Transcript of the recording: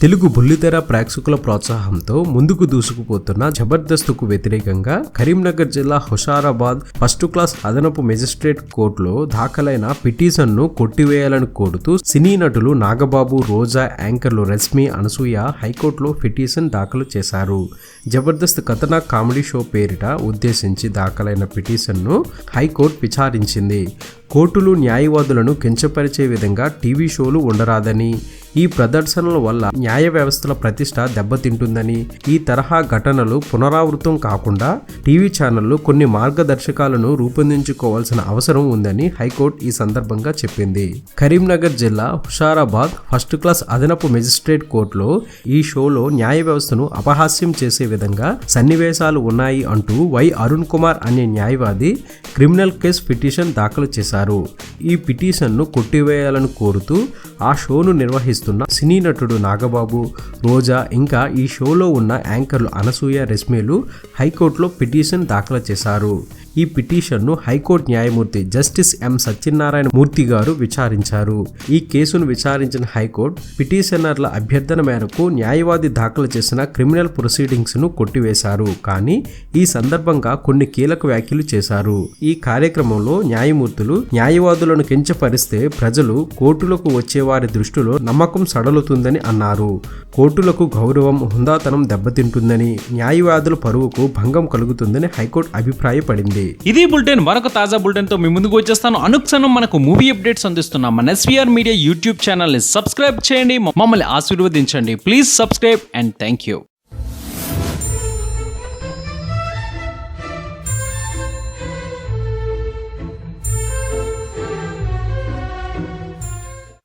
తెలుగు బుల్లితెర ప్రేక్షకుల ప్రోత్సాహంతో ముందుకు దూసుకుపోతున్న జబర్దస్త్కు వ్యతిరేకంగా కరీంనగర్ జిల్లా హుషారాబాద్ ఫస్ట్ క్లాస్ అదనపు మెజిస్ట్రేట్ కోర్టులో దాఖలైన పిటిషన్ను కొట్టివేయాలని కోరుతూ సినీ నటులు నాగబాబు, రోజా, యాంకర్లు రష్మి, అనసూయ హైకోర్టులో పిటిషన్ దాఖలు చేశారు. జబర్దస్త్ ఖతర్నాక్ కామెడీ షో పేరిట ఉద్దేశించి దాఖలైన పిటిషన్ను హైకోర్టు విచారించింది. కోర్టులు న్యాయవాదులను కించపరిచే విధంగా టీవీ షోలు ఉండరాదని, ఈ ప్రదర్శనల వల్ల న్యాయ వ్యవస్థల ప్రతిష్ట దెబ్బతింటుందని, ఈ తరహా ఘటనలు పునరావృతం కాకుండా టీవీ ఛానళ్లు కొన్ని మార్గదర్శకాలను రూపొందించుకోవాల్సిన అవసరం ఉందని హైకోర్టు ఈ సందర్భంగా చెప్పింది. కరీంనగర్ జిల్లా హుషారాబాద్ ఫస్ట్ క్లాస్ అదనపు మెజిస్ట్రేట్ కోర్టులో ఈ షోలో న్యాయ వ్యవస్థను అపహాస్యం చేసే విధంగా సన్నివేశాలు ఉన్నాయి అంటూ వై అరుణ్ కుమార్ అనే న్యాయవాది క్రిమినల్ కేసు పిటిషన్ దాఖలు చేశారు. ఈ పిటిషన్ను కొట్టివేయాలని కోరుతూ ఆ షోను నిర్వహిస్తున్న సినీ నటుడు నాగబాబు, రోజా ఇంకా ఈ షోలో ఉన్న యాంకర్లు అనసూయ, రష్మిలు హైకోర్టులో పిటిషన్ దాఖలు చేశారు. ఈ పిటిషన్ను హైకోర్టు న్యాయమూర్తి జస్టిస్ ఎం సత్యనారాయణ మూర్తి గారు విచారించారు. ఈ కేసును విచారించిన హైకోర్టు పిటిషనర్ల అభ్యర్థన మేరకు న్యాయవాది దాఖలు చేసిన క్రిమినల్ ప్రొసీడింగ్స్ ను కొట్టివేశారు. కానీ ఈ సందర్భంగా కొన్ని కీలక వ్యాఖ్యలు చేశారు. ఈ కార్యక్రమంలో న్యాయమూర్తులు న్యాయవాదులను కించపరిస్తే ప్రజలు కోర్టులకు వచ్చే వారి దృష్టిలో నమ్మకం సడలుతుందని అన్నారు. కోర్టులకు గౌరవం, హుందాతనం దెబ్బతింటుందని, న్యాయవాదుల పరువుకు భంగం కలుగుతుందని హైకోర్టు అభిప్రాయపడింది. ఇది బులెటిన్. మరొక తాజా బులెటిన్ తో మీ ముందుకు వచ్చేస్తాను. అనుక్షణం మనకు మూవీ అప్డేట్స్ అందిస్తున్నాం మన SVR మీడియా యూట్యూబ్ ఛానల్ ని సబ్స్క్రైబ్ చేయండి, మమ్మల్ని ఆశీర్వదించండి. Please subscribe and thank you.